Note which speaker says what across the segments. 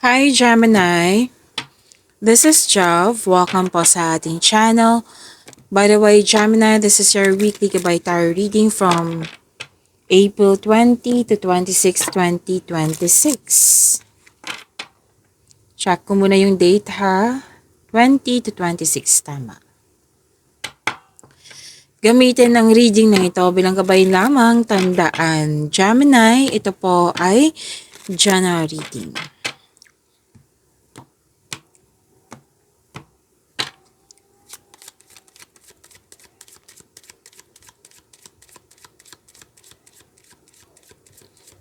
Speaker 1: Hi Gemini, this is Jav. Welcome po sa ating channel. By the way, Gemini, this is your weekly Gabay Tarot reading from April 20 to 26, 2026. Check ko muna yung date ha. 20 to 26, tama. Gamitin ng reading na ito bilang gabay lamang. Tandaan, Gemini, ito po ay general reading.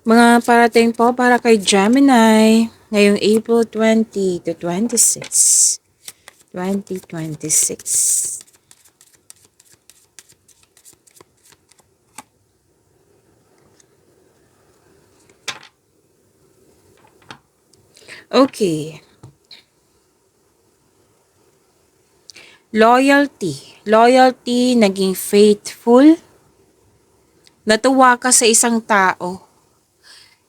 Speaker 1: Mga parating po para kay Gemini ngayong April 20 to 26, 2026. Okay. Loyalty. Loyalty, naging faithful. Natuwa ka sa isang tao.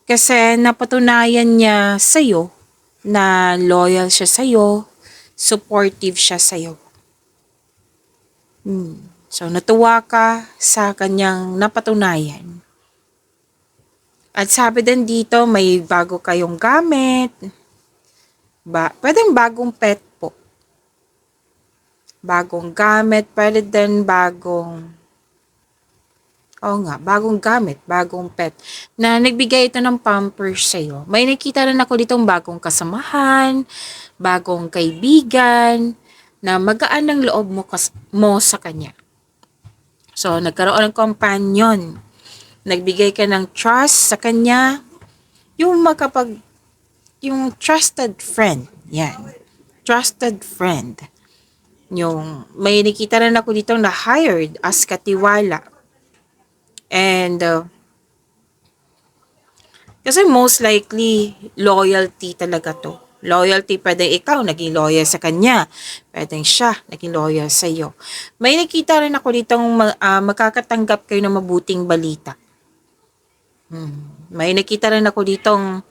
Speaker 1: Kasi napatunayan niya sa'yo na loyal siya sa'yo, supportive siya sa'yo. So, natuwa ka sa kanyang napatunayan. At sabi din dito, may bago kayong gamit. Pwedeng bagong pet po. Bagong gamit, pwede din bagong gamit, bagong pet. Na nagbigay ito ng pampers sa'yo. May nakita rin ako ditong bagong kasamahan, bagong kaibigan, na magaan ang loob mo sa kanya. So, nagkaroon ng companion. Nagbigay ka ng trust sa kanya. Yung trusted friend. Yan. Trusted friend. Yung, may nakita rin ako ditong na hired as katiwala. And, kasi most likely, loyalty talaga to. Loyalty, pwedeng ikaw naging loyal sa kanya. Pwedeng siya naging loyal sa iyo. May nakita rin ako ditong makakatanggap kayo ng mabuting balita. May nakita rin ako ditong,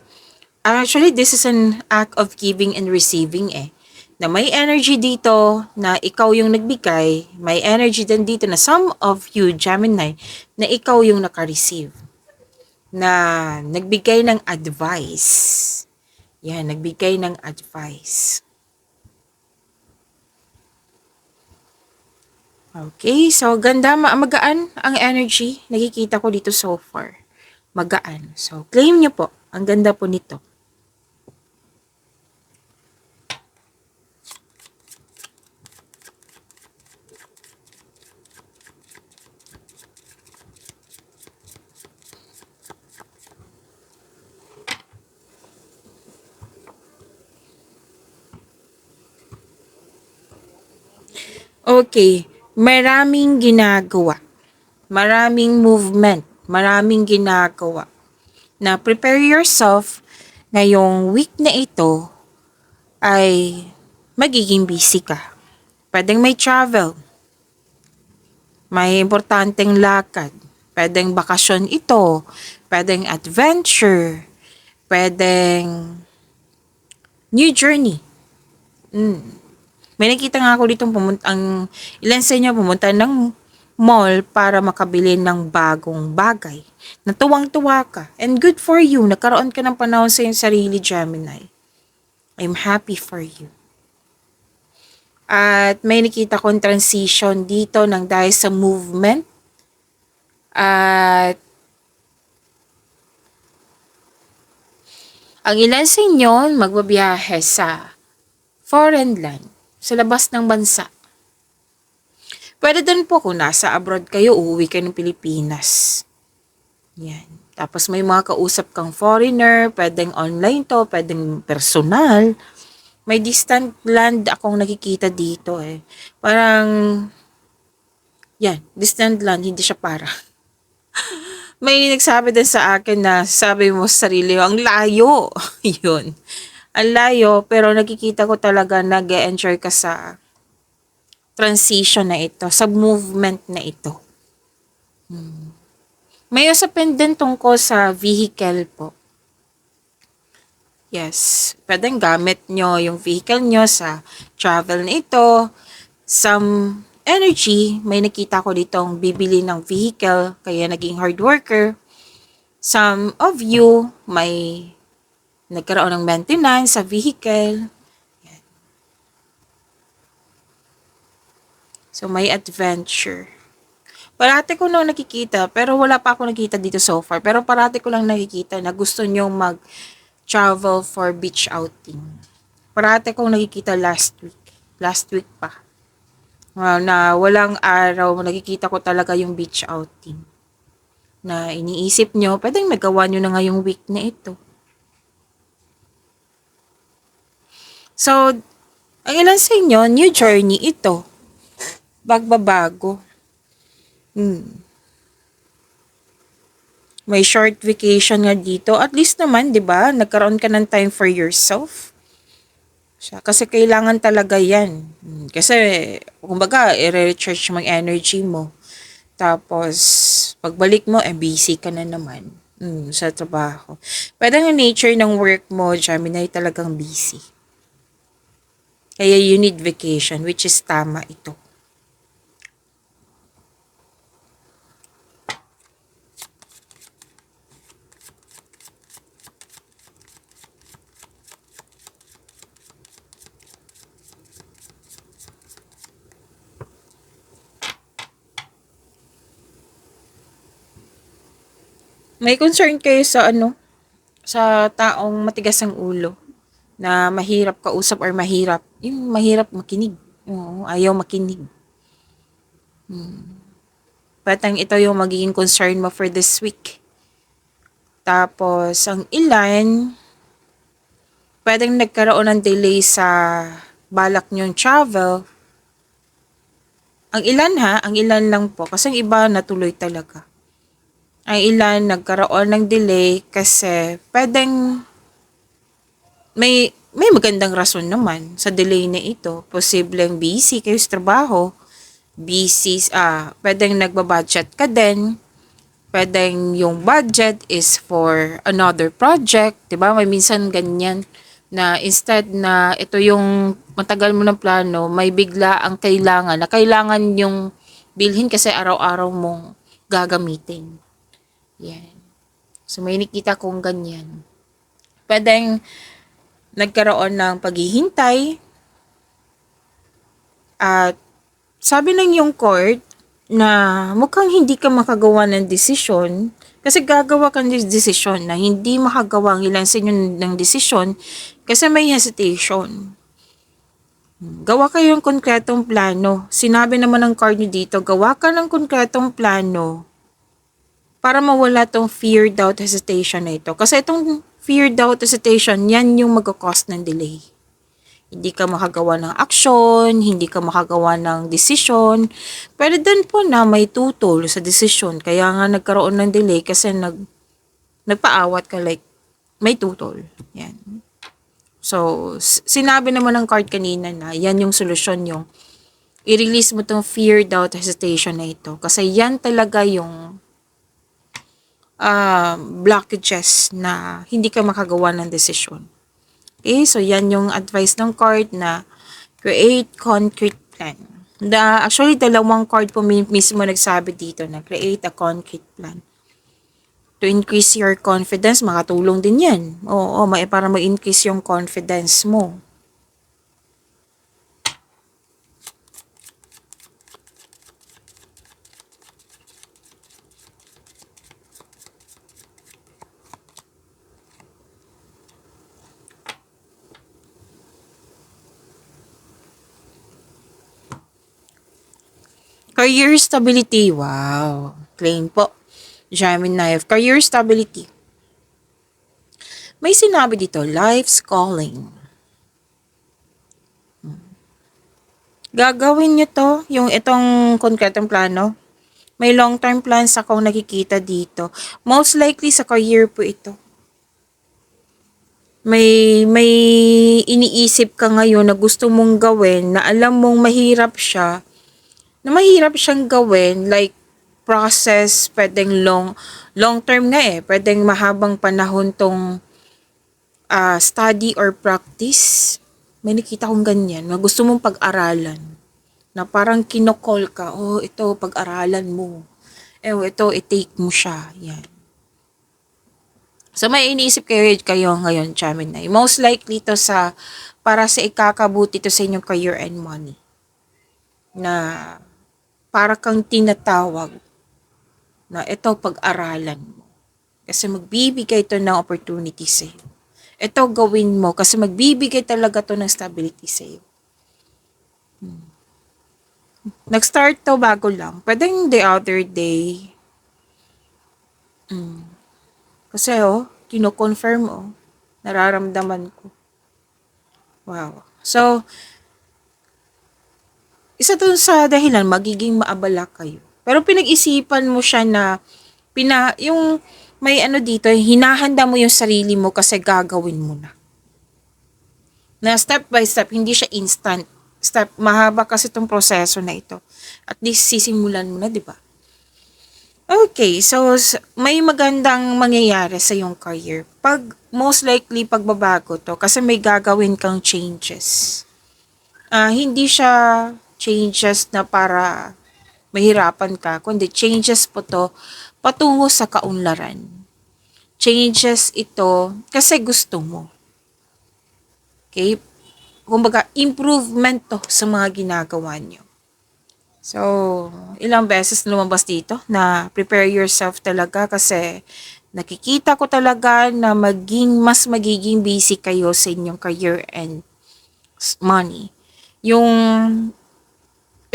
Speaker 1: actually, this is an act of giving and receiving na may energy dito na ikaw yung nagbigay, may energy din dito na some of you, Gemini, na ikaw yung naka-receive. Na nagbigay ng advice. Yan, nagbigay ng advice. Okay, so ganda, magaan ang energy. Nakikita ko dito so far. Magaan. So, claim nyo po. Ang ganda po nito. Okay, maraming ginagawa. Maraming movement. Maraming ginagawa. Na prepare yourself ngayong week na ito ay magiging busy ka. Pwedeng may travel. May importanteng lakad. Pwedeng bakasyon ito. Pwedeng adventure. Pwedeng new journey. May nakita nga ako dito ilan sa inyo pumunta ng mall para makabili ng bagong bagay. Natuwang-tuwa ka. And good for you. Nagkaroon ka ng panahon sa iyong sarili, Gemini. I'm happy for you. At may nakita kong transition dito ng dahil sa movement. At ang ilan sa inyo magbabiyahe sa foreign land, sa labas ng bansa. Pwede din po kung nasa abroad kayo, uuwi kayo ng Pilipinas. Yan. Tapos may mga kausap kang foreigner, pwedeng online to, pwedeng personal. May distant land akong nakikita dito Parang, yan, distant land, hindi siya para. May nagsabi din sa akin na sabi mo sa sarili, ang layo. Yun. Ang layo, pero nakikita ko talaga nag-enjoy ka sa transition na ito, sa movement na ito. May usapin din tungkol sa vehicle po. Yes, pwedeng gamit nyo yung vehicle nyo sa travel na ito. Some energy, may nakita ko ditong bibili ng vehicle, kaya naging hard worker. Some of you, may nagkaroon ng maintenance sa vehicle. So, may adventure. Parati ko nang nakikita, pero wala pa ako nakita dito so far. Pero parati ko lang nakikita na gusto nyo mag-travel for beach outing. Parati kong nakikita last week. Last week pa. Na walang araw, nakikita ko talaga yung beach outing. Na iniisip nyo, pwedeng nagawa nyo na ngayong week na ito. So, ang ilan sa inyo, new journey ito. Bagbabago. May short vacation nga dito. At least naman, di ba, nagkaroon ka ng time for yourself. Kasi kailangan talaga yan. Kasi, kumbaga, i-recharge mo yung energy mo. Tapos, pagbalik mo, busy ka na naman sa trabaho. Pwede ang nature ng work mo, Gemini, talagang busy. Kaya you need vacation, which is tama ito. May concern kayo sa sa taong matigas ang ulo, na mahirap kausap or yung mahirap makinig. Oo, ayaw makinig. Patang ito yung magiging concern mo for this week. Tapos, ang ilan, pwedeng nagkaroon ng delay sa balak nyong travel. Ang ilan lang po, kasi ang iba natuloy talaga. Ang ilan nagkaroon ng delay kasi pwedeng may magandang rason naman sa delay na ito. Posibleng busy kayo sa trabaho, pwedeng nagbabudget ka din, pwedeng yung budget is for another project, 'di ba? May minsan ganyan na instead na ito yung matagal mo ng plano, may bigla ang kailangan yung bilhin kasi araw-araw mong gagamitin. Yan. So, may nakita kong ganyan. Pwedeng nagkaroon ng paghihintay at sabi ng yung court na mukhang hindi ka makagawa ng desisyon kasi gagawa ka ng desisyon na hindi makagawa ang ilan sa inyo ng desisyon kasi may hesitation. Gawa kayo ng konkretong plano. Sinabi naman ng card nyo dito, gawa ka ng konkretong plano para mawala tong fear, doubt, hesitation na ito. Kasi itong fear, doubt, hesitation, yan yung mag-cause ng delay. Hindi ka makagawa ng action, hindi ka makagawa ng decision. Pero din po na may tutol sa decision. Kaya nga nagkaroon ng delay kasi nagpaawat ka like may tutol. Yan. So, sinabi naman ng card kanina na yan yung solusyon yung i-release mo tong fear, doubt, hesitation na ito. Kasi yan talaga yung blockages na hindi ka makagawa ng desisyon. Okay, so yan yung advice ng card na create concrete plan. Actually, dalawang card po mismo nagsabi dito na create a concrete plan. To increase your confidence, makatulong din yan. Oo, para ma-increase yung confidence mo. Career stability. Wow. Claim po. Gemini of career stability. May sinabi dito, life's calling. Gagawin nyo to, yung itong konkretong plano. May long-term plans akong nakikita dito. Most likely sa career po ito. May iniisip ka ngayon na gusto mong gawin, na alam mong mahirap siya, na mahirap siyang gawin, like process, pwedeng long term nga pwedeng mahabang panahon tong study or practice. May nakita kong ganyan, na gusto mong pag-aralan. Na parang kinokol ka, oh, ito, pag-aralan mo. Ito, i-take mo siya. Yan. So, may iniisip kayo ngayon, Gemini. Most likely to para sa ikakabuti to sa inyong career and money. Na, para kang tinatawag na ito, pag-aralan mo. Kasi magbibigay to ng opportunity sa iyo. Ito, gawin mo kasi magbibigay talaga to ng stability sa iyo. Nag-start to bago lang. Pwedeng the other day. Kasi kino-confirm nararamdaman ko. Wow. So, isa dun sa dahilan, magiging maabala kayo. Pero pinag-isipan mo siya na, yung may dito, hinahanda mo yung sarili mo kasi gagawin mo na. Na step by step, hindi siya instant. Mahaba kasi itong proseso na ito. At least sisimulan mo na, di ba? Okay, so may magandang mangyayari sa iyong career. Most likely, pagbabago to kasi may gagawin kang changes. Hindi siya changes na para mahirapan ka, kundi changes po to patungo sa kaunlaran. Changes ito kasi gusto mo. Okay? Kumbaga, improvement to sa mga ginagawa nyo. So, ilang beses lumabas dito na prepare yourself talaga kasi nakikita ko talaga na mas magiging busy kayo sa inyong career and money.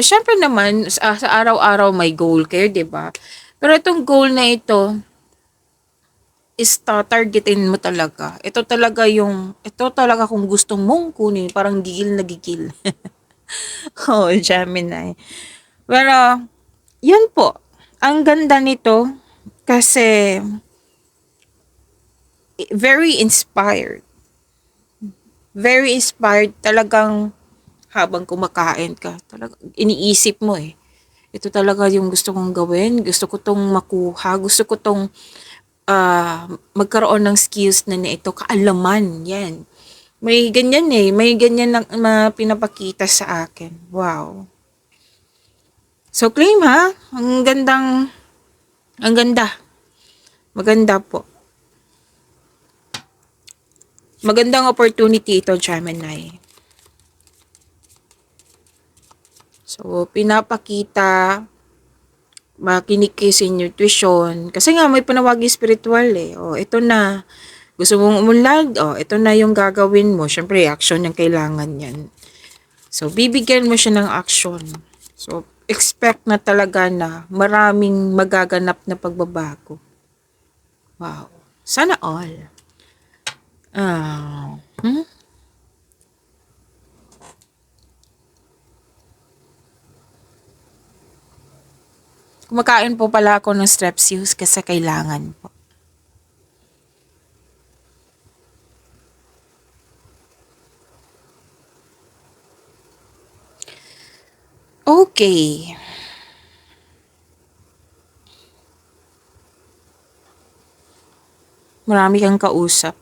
Speaker 1: Syempre naman, sa araw-araw may goal kayo, di ba? Pero itong goal na ito, is targetin mo talaga. Ito talaga kung gusto mong kunin, parang gigil na gigil. Oh, Gemini. Pero, yan po. Ang ganda nito kasi very inspired. Very inspired. Talagang habang kumakain ka, talagang iniisip mo Ito talaga yung gusto kong gawin. Gusto ko tong makuha. Gusto ko tong magkaroon ng skills na ito. Kaalaman. Yan. May ganyan May ganyan na pinapakita sa akin. Wow. So, claim ha. Ang ganda. Maganda po. Magandang opportunity ito, Gemini. So, pinapakita, makinig kayo sa intuition. Kasi nga, may panawagi spiritual ito na. Gusto mong umunlad? Ito na yung gagawin mo. Siyempre, action yung kailangan yan. So, bibigyan mo siya ng action. So, expect na talaga na maraming magaganap na pagbabago. Wow. Sana all. Kumakain po pala ako ng Strepsils kasi kailangan po. Okay. Marami kang kausap.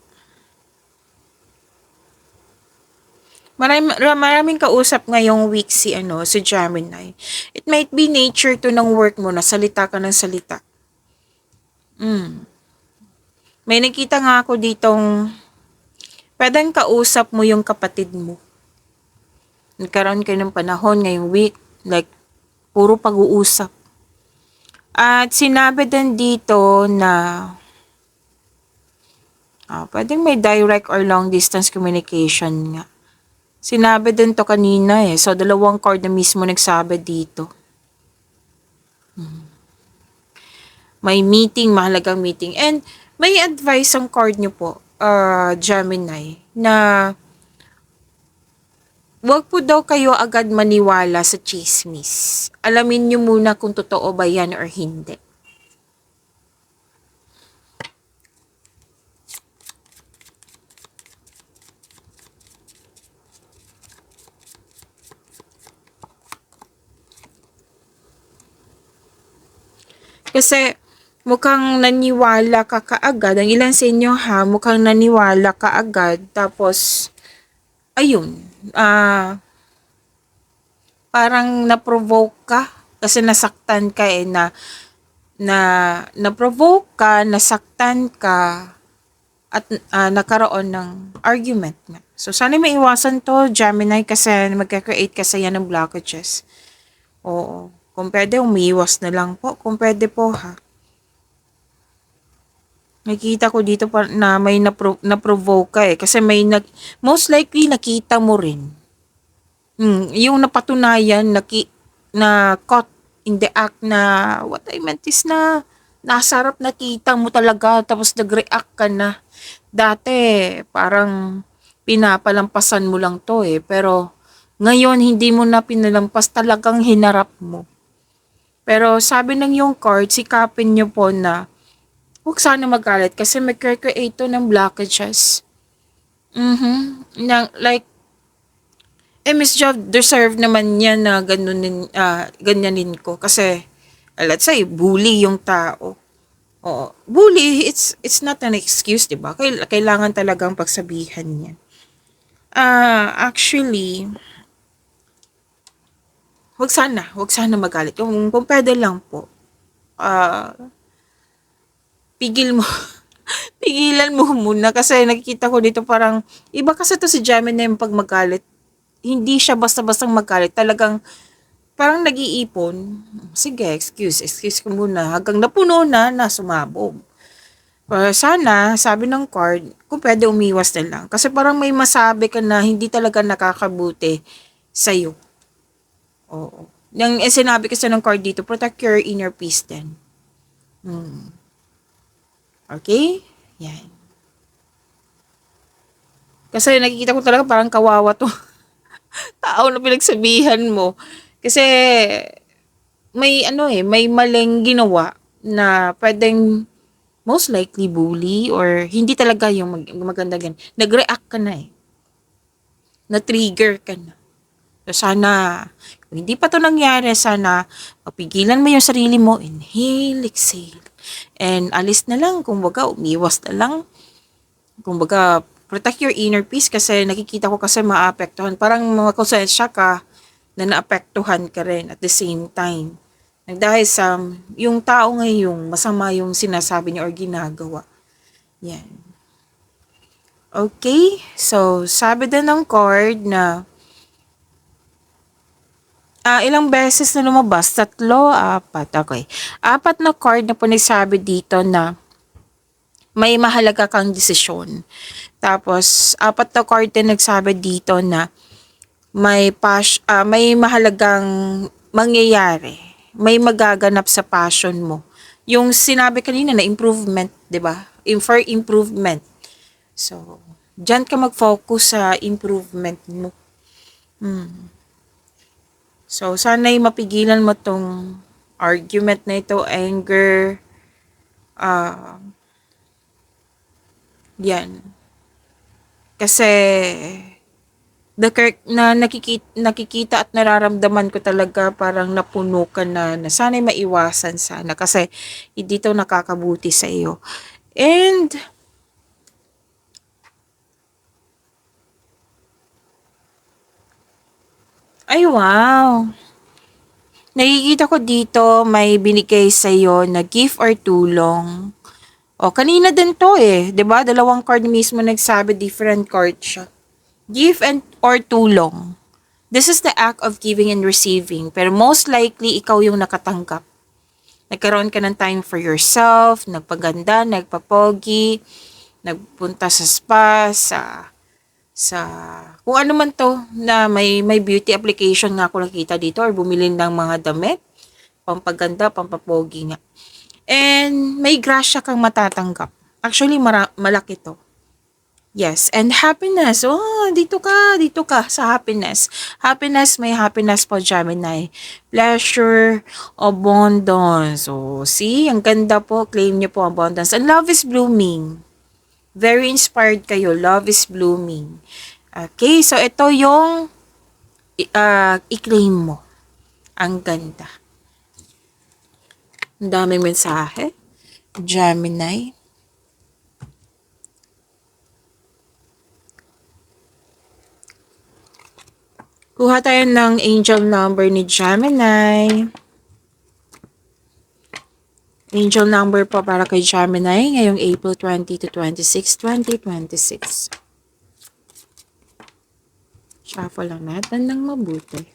Speaker 1: Maraming kausap ngayong week si Gemini. It might be nature to ng work mo na salita ka ng salita. May nakita nga ako ditong pwedeng kausap mo yung kapatid mo. Nagkaroon kayo ng panahon ngayong week, like puro pag-uusap. At sinabi din dito na pwedeng may direct or long distance communication nga. Sinabi din to kanina So, dalawang card na mismo nagsabi dito. May meeting, mahalagang meeting. And may advice ang card nyo po, Gemini, na wag po daw kayo agad maniwala sa chismis. Alamin nyo muna kung totoo ba yan or hindi. Kasi, mukhang naniwala ka kaagad. Ang ilan sa inyo ha, mukhang naniwala ka agad. Tapos, ayun, parang na-provoke ka kasi nasaktan ka na na-provoke ka, nasaktan ka at nagkaroon ng argument nga. So, sana maiwasan to, Gemini, kasi magka-create kasi yan ng blockages. Oo. Kung pwede, umiiwas na lang po. Kung pwede po, ha. Nakita ko dito na may na-provoke ka eh. Kasi most likely nakita mo rin. Yung napatunayan, na caught in the act na, what I meant is na, nasa harap nakita mo talaga, tapos nag-react ka na. Dati, parang pinapalampasan mo lang to eh. Pero, ngayon, hindi mo na pinalampas, talagang hinarap mo. Pero, sabi ng yung card, sikapin nyo po na, huwag sana magalit kasi mag-create to ng blockages. Like, Miss Job, deserve naman niya na ganyanin ko. Kasi, let's say, bully yung tao. Oo. Bully, it's not an excuse, diba? Kailangan talagang pagsabihan niya. Actually, wag sana magalit. Kung pwede lang po, pigilan mo muna kasi nakikita ko dito parang, iba kasi to si Gemini yung pag magalit. Hindi siya basta-bastang magalit. Talagang, parang nag-iipon. Sige, excuse ko muna. Hanggang napuno na sumabog. Sana, sabi ng card, kung pwede umiwas na lang. Kasi parang may masabi ka na hindi talaga nakakabuti sa'yo. Oo. Yung sinabi kasi ng card dito, protect your inner peace din. Okay? Yan. Kasi nakikita ko talaga parang kawawa to tao na pinagsabihan mo. Kasi may maling ginawa na pwedeng most likely bully or hindi talaga yung maganda gan. Nag-react ka na eh. Na-trigger ka na. So sana, kung hindi pa to nangyari, sana papigilan mo yung sarili mo, inhale, exhale. And alis na lang, kumbaga umiwas na lang. Kumbaga, protect your inner peace kasi nakikita ko kasi maapektuhan. Parang makonsensya ka na naapektuhan ka rin at the same time. Dahil sa yung tao ngayong masama yung sinasabi niya or ginagawa. Yan. Okay? So, sabi din ng card na ilang beses na lumabas? 3, 4. Okay. 4 na card na po nagsabi dito na may mahalaga kang desisyon. Tapos, 4 na card din nagsabi dito na may mahalagang mangyayari. May magaganap sa passion mo. Yung sinabi kanina na improvement, 'di ba? For improvement. So, diyan ka mag-focus sa improvement mo. So, sana'y mapigilan mo tong argument na ito, anger, yan. Kasi, nakikita at nararamdaman ko talaga parang napuno ka na sana'y maiwasan sana kasi hindi to nakakabuti sa iyo. And, ay wow! Nakikita ko dito may binigay sa iyo na gift or tulong. O, kanina din to eh. 'Di ba? Dalawang card mismo nagsabi, different card siya. Gift or tulong. This is the act of giving and receiving. Pero most likely, ikaw yung nakatanggap. Nagkaroon ka ng time for yourself, nagpaganda, nagpapogi, nagpunta sa spa, sa kung ano man to na may beauty application nga ako nakita dito or bumili ng mga damit, pampaganda, pampapogi nga. And may grasya kang matatanggap. Actually, malaki to. Yes, and happiness. Oh, dito ka sa happiness. Happiness, may happiness po, Gemini. Pleasure, abundance. Oh, see, ang ganda po. Claim niyo po abundance. And love is blooming. Very inspired kayo. Love is blooming. Okay, so ito yung i-claim mo. Ang ganda. Ang daming mensahe. Gemini. Kuha tayo ng angel number ni Gemini. Angel number po para kay Gemini ngayong April 20 to 26, 2026. Shuffle lang natin ng mabuti.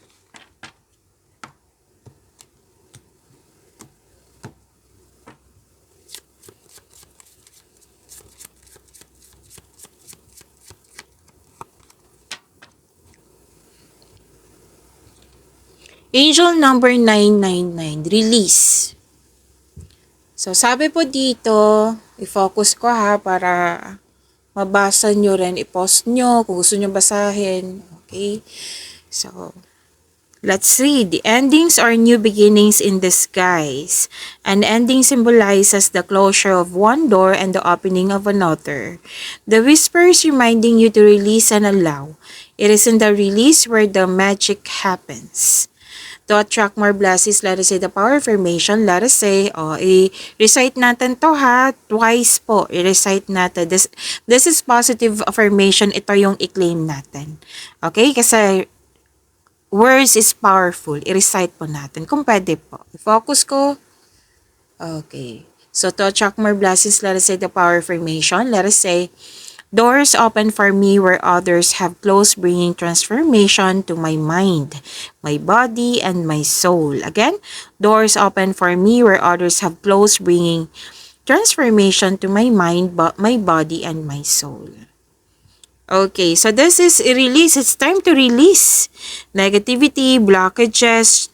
Speaker 1: Angel number 999, release. So, sabi po dito, i-focus ko ha para mabasa nyo rin, i-post nyo kung gusto nyo basahin. Okay? So, let's read. The endings are new beginnings in disguise. An ending symbolizes the closure of one door and the opening of another. The whispers reminding you to release and allow. It is in the release where the magic happens. To attract more blessings, let us say the power affirmation. Let us say, i-recite natin to ha, twice po. I-recite natin. This is positive affirmation. Ito yung i-claim natin. Okay? Kasi words is powerful. I-recite po natin. Kung pwede po. I-focus ko. Okay. So, to attract more blessings, let us say the power affirmation. Let us say, doors open for me where others have closed, bringing transformation to my mind, my body, and my soul. Again, doors open for me where others have closed, bringing transformation to my mind, my body, and my soul. Okay, so this is release. It's time to release negativity, blockages,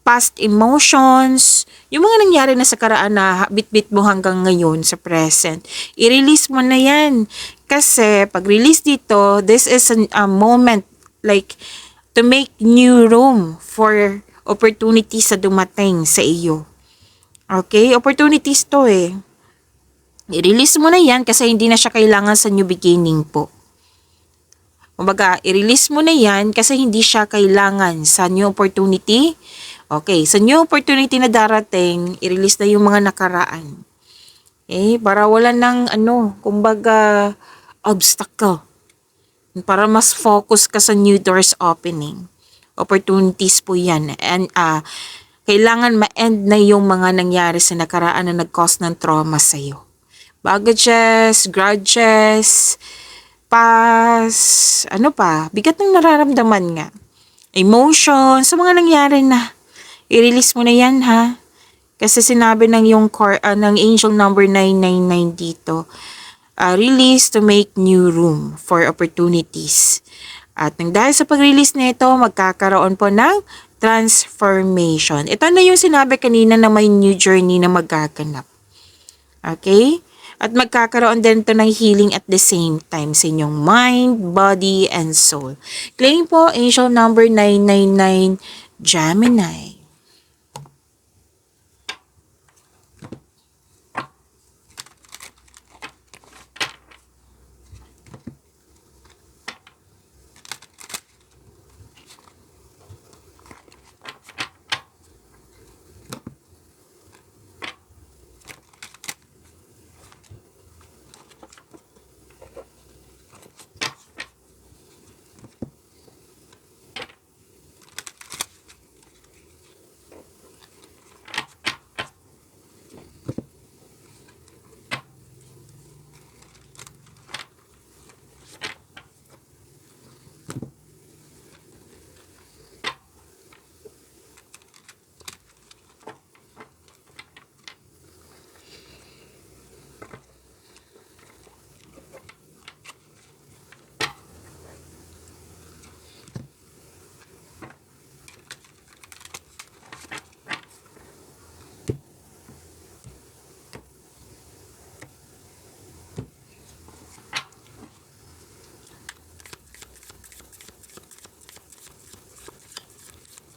Speaker 1: past emotions, yung mga nangyari na sa karaan na bit-bit mo hanggang ngayon sa present. I-release mo na yan. Kasi pag-release dito, this is a moment like to make new room for opportunities sa dumating sa iyo. Okay? Opportunities to eh. I-release mo na yan kasi hindi na siya kailangan sa new beginning po. Kumbaga, i-release mo na yan kasi hindi siya kailangan sa new opportunity. Okay, sa new opportunity na darating, i-release na yung mga nakaraan. Okay, para wala ng kumbaga, obstacle. Para mas focus ka sa new doors opening. Opportunities po yan. And kailangan ma-end na yung mga nangyari sa nakaraan na nag-cause ng trauma sa'yo. Baggages, grudges, past, bigat ng nararamdaman nga. Emotions, sa mga nangyari na. I-release mo na yan ha. Kasi sinabi ng yung ng angel number 999 dito. Release to make new room for opportunities. At nang dahil sa pag-release nito, magkakaroon po ng transformation. Ito na yung sinabi kanina na may new journey na magaganap. Okay? At magkakaroon din ito ng healing at the same time sa inyong mind, body, and soul. Claim po, angel number 999, Gemini.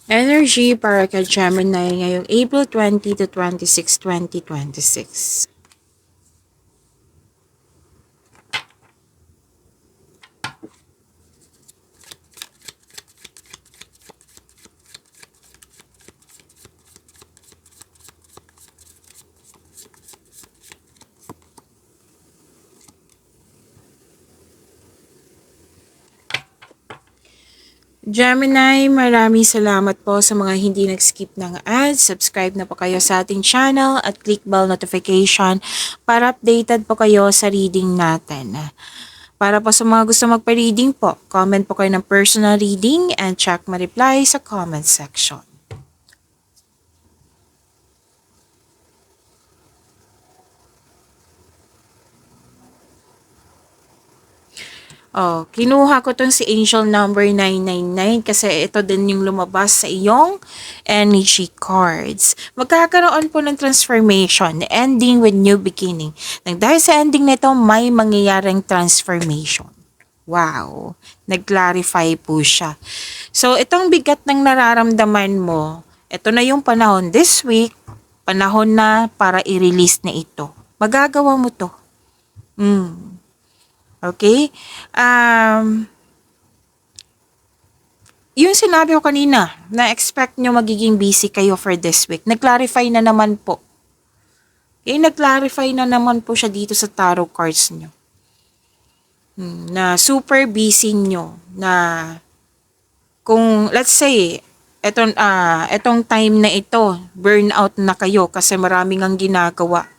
Speaker 1: Energy para kay Gemini ngayong April 20 to 26, 2026. Gemini, maraming salamat po sa mga hindi nag-skip ng ads. Subscribe na po kayo sa ating channel at click bell notification para updated po kayo sa reading natin. Para po sa mga gusto magpa-reading po, comment po kayo ng personal reading and check ma-reply sa comment section. Oh, kinuha ko tong si Angel number 999 kasi ito din yung lumabas sa iyong energy cards. Magkakaroon po ng transformation, ending with new beginning. Nang dahil sa ending nito, may mangyayaring transformation. Wow, nag-clarify po siya. So, itong bigat ng nararamdaman mo, ito na yung panahon this week, panahon na para i-release na ito. Magagawa mo to. Okay? Yung sinabi ko kanina, na-expect nyo magiging busy kayo for this week. Nag-clarify na naman po. Okay? Nag-clarify na naman po siya dito sa tarot cards nyo. Na super busy nyo. Na kung, let's say, etong time na ito, burnout na kayo kasi maraming ang ginagawa.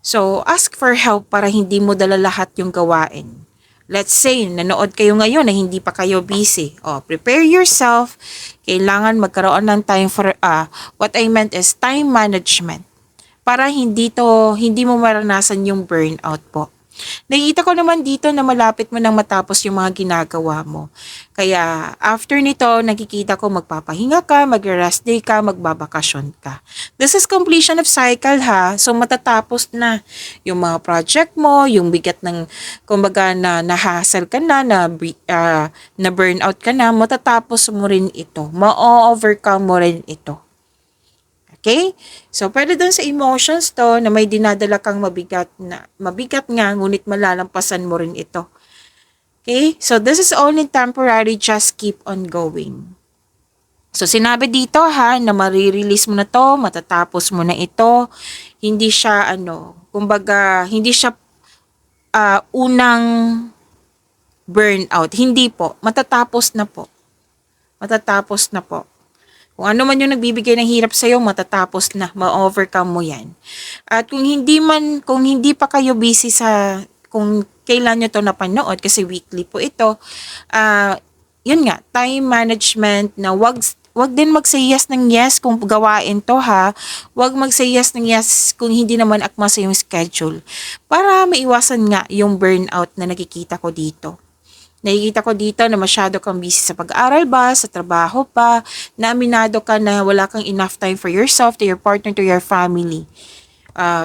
Speaker 1: So, ask for help para hindi mo dala lahat yung gawain. Let's say, nanood kayo ngayon na hindi pa kayo busy. Prepare yourself. Kailangan magkaroon ng time for, what I meant is time management. Para hindi mo maranasan yung burnout po. Nakikita ko naman dito na malapit mo nang matapos yung mga ginagawa mo. Kaya after nito, nakikita ko magpapahinga ka, mag-rest day ka, magbabakasyon ka. This is completion of cycle ha. So matatapos na yung mga project mo, yung bigat ng, kumbaga na nahasal ka na burnout ka na, matatapos mo rin ito. Ma-overcome mo rin ito. Okay? So, pwede dun sa emotions to na may dinadala kang mabigat nga, ngunit malalampasan mo rin ito. Okay? So, this is only temporary, just keep on going. So, sinabi dito ha, na marirelease mo na to, matatapos mo na ito. Hindi siya, hindi siya unang burnout. Hindi po. Matatapos na po. Matatapos na po. Kung ano man yung nagbibigay ng hirap sa'yo, matatapos na, ma-overcome mo yan. At kung hindi pa kayo busy kung kailan nyo to napanood, kasi weekly po ito, yun nga, time management na wag din mag-say yes ng yes kung gawain to ha. Wag mag-say yes ng yes kung hindi naman akma sa yung schedule. Para maiwasan nga yung burnout na nakikita ko dito. Nakikita ko dito na masyado kang busy sa pag-aaral ba, sa trabaho pa, na aminado ka na wala kang enough time for yourself, to your partner, to your family.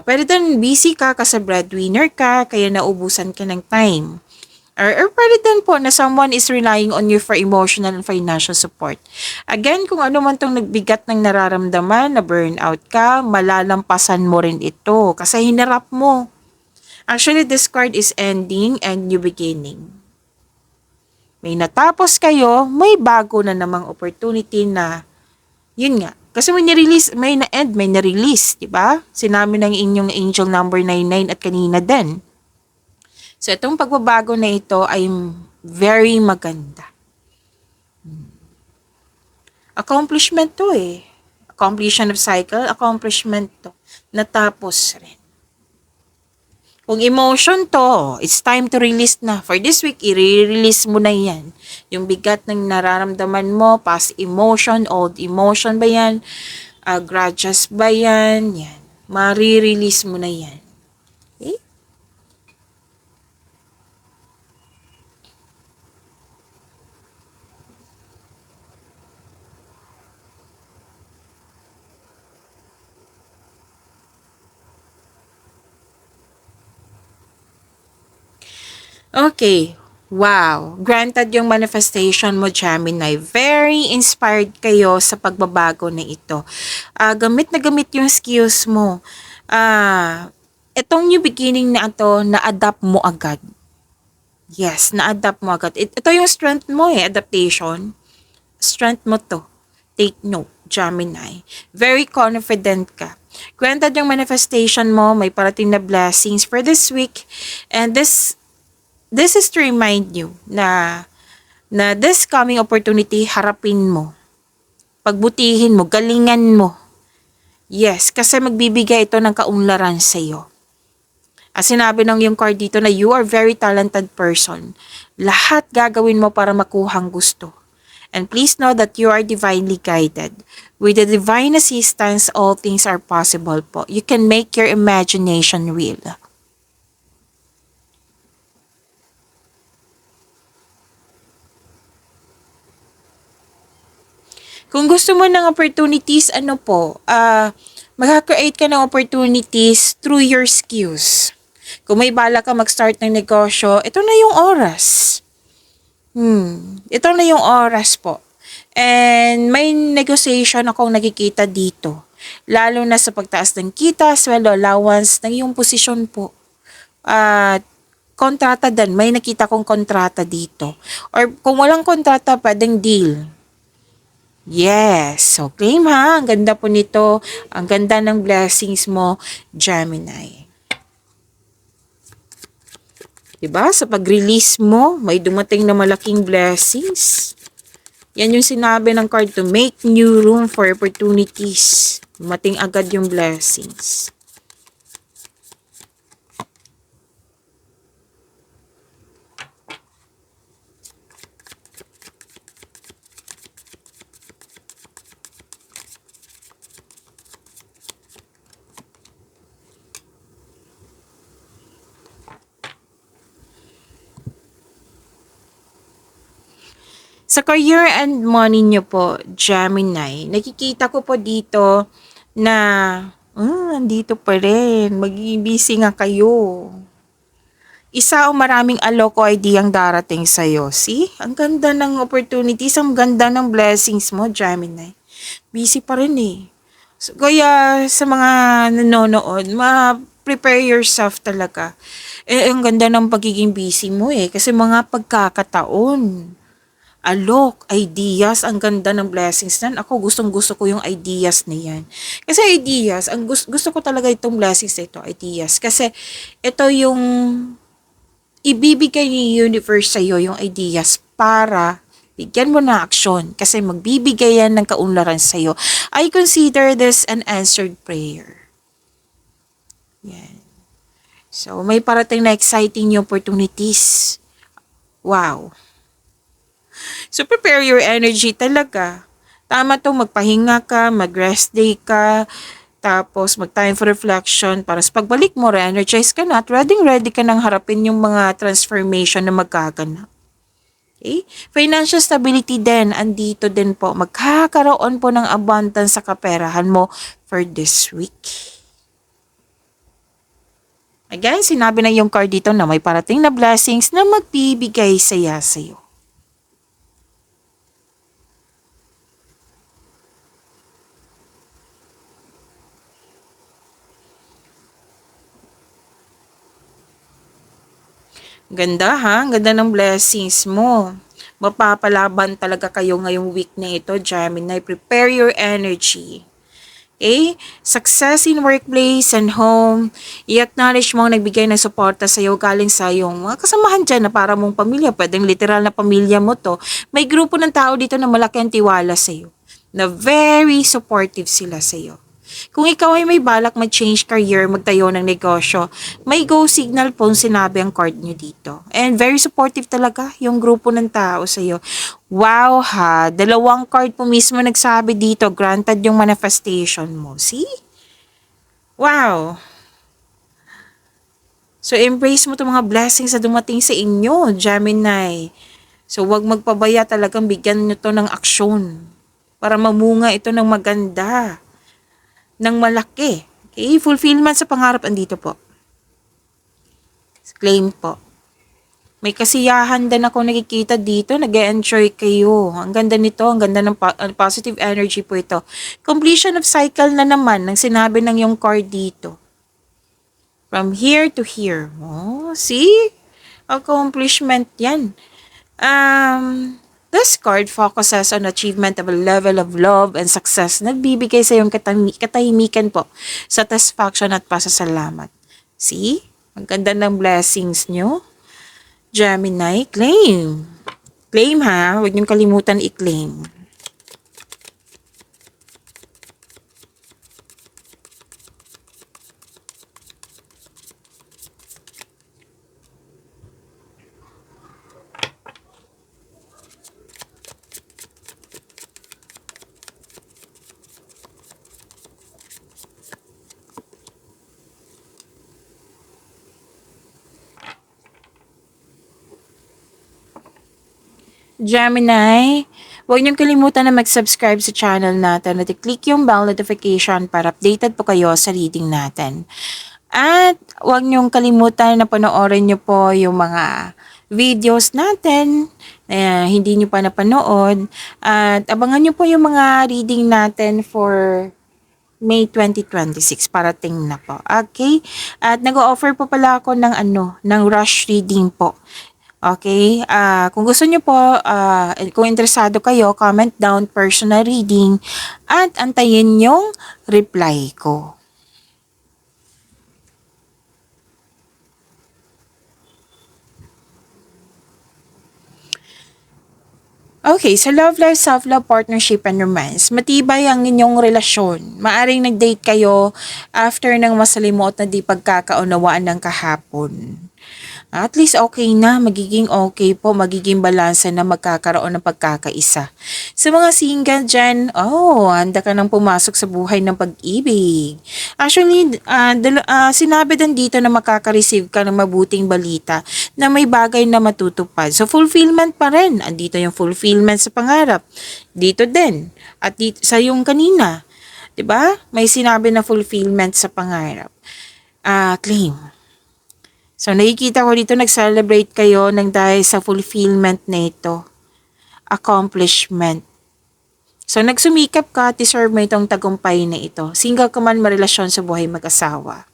Speaker 1: Pwede din busy ka kasi breadwinner ka, kaya naubusan ka ng time. Or pwede din po na someone is relying on you for emotional and financial support. Again, kung ano man tong nagbigat ng nararamdaman, na burnout ka, malalampasan mo rin ito kasi hinarap mo. Actually, this card is ending and new beginning. May natapos kayo, may bago na namang opportunity na, yun nga, kasi may na-release, may na-end, may na-release, di ba? Sinabi ng inyong angel number 99 at kanina din. So, itong pagbabago na ito ay very maganda. Accomplishment to eh. Completion of cycle, accomplishment to. Natapos rin. Kung emotion to, it's time to release na. For this week, i-release mo na yan. Yung bigat ng nararamdaman mo, past emotion, old emotion ba yan, grudges ba yan, yan. Mari-release mo na yan. Okay? Okay. Wow. Granted yung manifestation mo, Gemini. Very inspired kayo sa pagbabago na ito. Gamit na gamit yung skills mo. Itong new beginning na ito, na-adapt mo agad. Yes, na-adapt mo agad. Ito yung strength mo adaptation. Strength mo to. Take note, Gemini. Very confident ka. Granted yung manifestation mo, may parating na blessings for this week. And this is to remind you na na this coming opportunity, harapin mo. Pagbutihin mo, galingan mo. Yes, kasi magbibigay ito ng kaunlaran sa iyo. As sinabi ng yung card dito na you are very talented person. Lahat gagawin mo para makuhang gusto. And please know that you are divinely guided. With the divine assistance, all things are possible po. You can make your imagination real. Kung gusto mo ng opportunities, magka-create ka ng opportunities through your skills. Kung may bala ka mag-start ng negosyo, ito na yung oras. Ito na yung oras po. And may negotiation akong nakikita dito. Lalo na sa pagtaas ng kita, sweldo, allowance, ng yung posisyon po. At kontrata din, may nakita kong kontrata dito. Or kung walang kontrata, pwedeng deal. Yes. So, claim ha. Ang ganda po nito. Ang ganda ng blessings mo, Gemini. Diba? Sa pag-release mo, may dumating na malaking blessings. Yan yung sinabi ng card to make new room for opportunities. Dumating agad yung blessings. Sa career and money nyo po, Gemini, nakikita ko po dito na, andito pa rin, magiging busy nga kayo. Isa o maraming aloko ideyang darating sa'yo. See? Ang ganda ng opportunities, ang ganda ng blessings mo, Gemini. Busy pa rin eh. So, kaya sa mga nanonood, prepare yourself talaga. Ang ganda ng pagiging busy mo eh. Kasi mga pagkakataon. Alok, ideas, ang ganda ng blessings nan. Ako gustong-gusto ko yung ideas na yan. Kasi ideas, ang gusto ko talaga itong blessings na ito, ideas. Kasi ito yung ibibigay ni universe sa'yo yung ideas para bigyan mo na aksyon. Kasi magbibigay yan ng kaunlaran sa'yo. I consider this an answered prayer. Yan. So, may parating na exciting yung opportunities. Wow. So, prepare your energy talaga. Tama to, magpahinga ka, mag-rest day ka, tapos mag-time for reflection para sa pagbalik mo, re-energize ka na at ready ka nang harapin yung mga transformation na magkaganap. Okay? Financial stability din, andito din po. Magkakaroon po ng abundance sa kaperahan mo for this week. Again, sinabi na yung card dito na may parating na blessings na magbibigay saya sa'yo. Ganda ha, ganda ng blessings mo. Mapapalaban talaga kayo ngayong week na ito, Gemini. Prepare your energy. Okay? Success in workplace and home. I-acknowledge mo ang nagbigay ng suporta sa iyo galing sa iyong mga kasamahan dyan na para mong pamilya. Pwedeng literal na pamilya mo to. May grupo ng tao dito na malaki ang tiwala sa iyo. Na very supportive sila sa iyo. Kung ikaw ay may balak mag-change career, magtayo ng negosyo, may go signal po sinabi ang card nyo dito. And very supportive talaga yung grupo ng tao sa iyo. Wow ha, 2 card po mismo nagsabi dito, granted yung manifestation mo. See? Wow. So embrace mo itong mga blessings na dumating sa inyo, Gemini. So huwag magpabaya, talagang bigyan nyo to ng aksyon para mamunga ito ng maganda. Ng malaki. Okay? Fulfillment sa pangarap, andito po. Claim po. May kasiyahan din ako nakikita dito. Nag-enjoy kayo. Ang ganda nito. Ang ganda ng positive energy po ito. Completion of cycle na naman ng sinabi ng yung card dito. From here to here. Oh, see? Accomplishment yan. This card focuses on achievement of a level of love and success. Nagbibigay sa iyong katahimikan po, satisfaction at pasasalamat. See? Ang ganda ng blessings nyo. Gemini, claim. Claim ha, huwag niyong kalimutan i-claim. Gemini, huwag niyong kalimutan na mag-subscribe sa channel natin at i-click yung bell notification para updated po kayo sa reading natin. At huwag niyong kalimutan na panoorin niyo po yung mga videos natin na hindi niyo pa napanood. At abangan niyo po yung mga reading natin for May 2026, parating na po. Okay? At nag-o-offer po pala ako ng rush reading po. Okay? Kung gusto niyo po, kung interesado kayo, comment down personal reading at antayin yung reply ko. Okay, sa love life, self-love, partnership, and romance, matibay ang inyong relasyon. Maaring nag-date kayo after ng masalimuot na di pagkakaunawaan ng kahapon. At least okay na, magiging okay po, magiging balanse na magkakaroon ng pagkakaisa. Sa mga single dyan, handa ka nang pumasok sa buhay ng pag-ibig. Actually, sinabi din dito na makaka-receive ka ng mabuting balita na may bagay na matutupad. So, fulfillment pa rin. Andito yung fulfillment sa pangarap. Dito din. At dito, sa yung kanina. 'Di ba? May sinabi na fulfillment sa pangarap. Claim. So, nakikita ko dito, nag-celebrate kayo ng dahil sa fulfillment na ito. Accomplishment. So, nagsumikap ka, deserve mo itong tagumpay na ito. Single ka man, marelasyon sa buhay mag-asawa.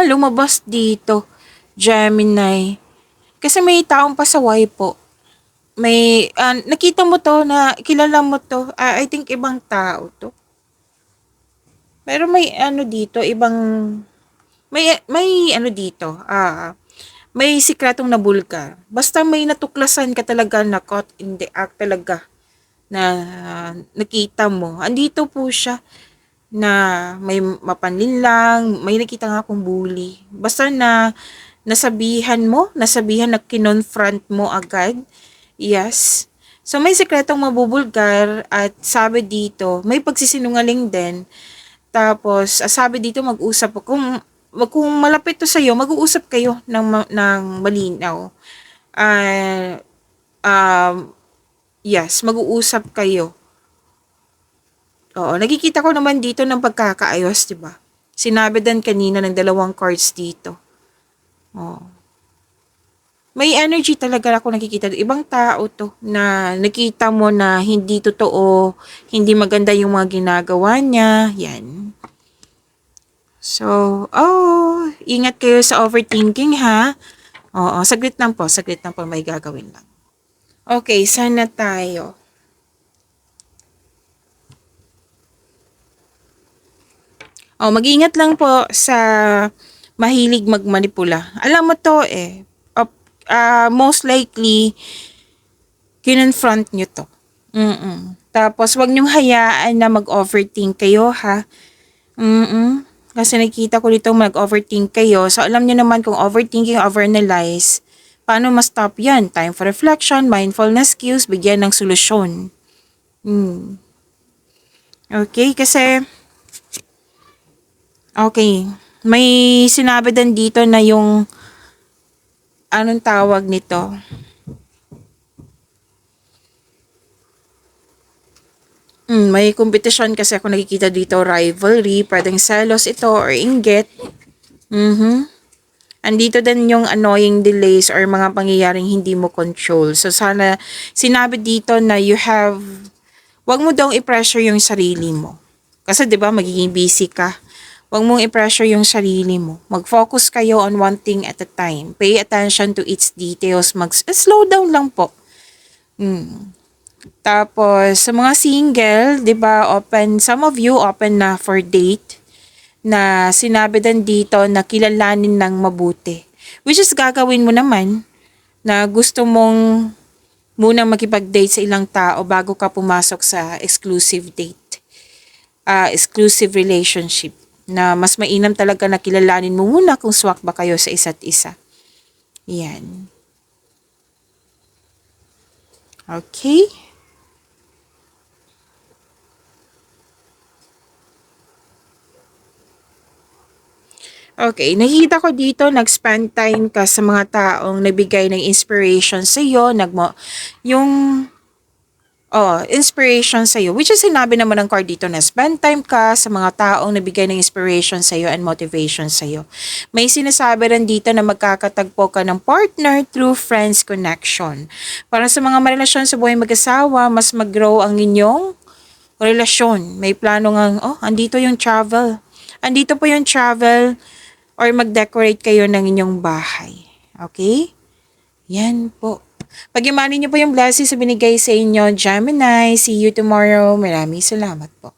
Speaker 1: Lumabas dito, Gemini. Kasi may taong pasaway po. May, nakita mo to na, kilala mo to, I think ibang tao to. Pero may dito, may dito, may sikretong nabulgar. Basta may natuklasan ka talaga na caught in the act talaga na nakita mo. Andito po siya na may mapanlin lang, may nakita nga akong bully. Basta na nasabihan na kinonfront mo agad. Yes. So, may sekretong mabubulgar at sabi dito, may pagsisinungaling din. Tapos, sabi dito mag-usap po. Kung malapit to sa'yo, mag-uusap kayo ng malinaw. Yes, mag-uusap kayo. Oo, nakikita ko naman dito ng pagkakaayos, diba? Sinabi din kanina ng 2 cards dito. Oo. May energy talaga ako nakikita. Ibang tao to na nakita mo na hindi totoo, hindi maganda yung mga ginagawa niya. Yan. So, ingat kayo sa overthinking ha. Oo, saglit lang po, may gagawin lang. Okay, sana tayo. Mag-ingat lang po sa mahilig magmanipula. Alam mo to most likely, kinonfront nyo to. Tapos, wag nyong hayaan na mag-overthink kayo, ha? Kasi nakita ko dito mag-overthink kayo. So, alam nyo naman kung overthinking, overanalyze, paano ma-stop yan? Time for reflection, mindfulness skills, bigyan ng solusyon. Okay, kasi, okay, may sinabi din dito na yung anong tawag nito? May competition kasi ako nakikita dito, rivalry, pwedeng selos ito or inggit. Andito din yung annoying delays or mga pangyayaring hindi mo control. So sana sinabi dito na wag mo daw i-pressure yung sarili mo. Kasi 'di ba magiging busy ka. Wag mong i-pressure yung sarili mo. Mag-focus kayo on one thing at a time. Pay attention to its details. Slow down lang po. Tapos, sa mga single, 'di ba, some of you open na for date na sinabi din dito na kilalanin ng mabuti. Which is gagawin mo naman na gusto mong munang makipag-date sa ilang tao bago ka pumasok sa exclusive date. Exclusive relationship na mas mainam talaga na kilalanin mo muna kung swak ba kayo sa isa't isa. Yan. Okay? Okay, nakikita ko dito nag-spend time ka sa mga taong nagbigay ng inspiration sa iyo, yung inspiration sa iyo, which is sinabi naman ng card dito na spend time ka sa mga taong nabigay ng inspiration sa iyo and motivation sa iyo. May sinasabi rin dito na magkakatagpo ka ng partner through friends connection. Para sa mga marelasyon sa buhay mag-asawa, mas mag-grow ang inyong relasyon. May plano ng, andito yung travel. Andito po yung travel or mag-decorate kayo ng inyong bahay. Okay? Yan po. Pag-imanin niyo po yung blessings na binigay sa inyo, Gemini. See you tomorrow. Maraming salamat po.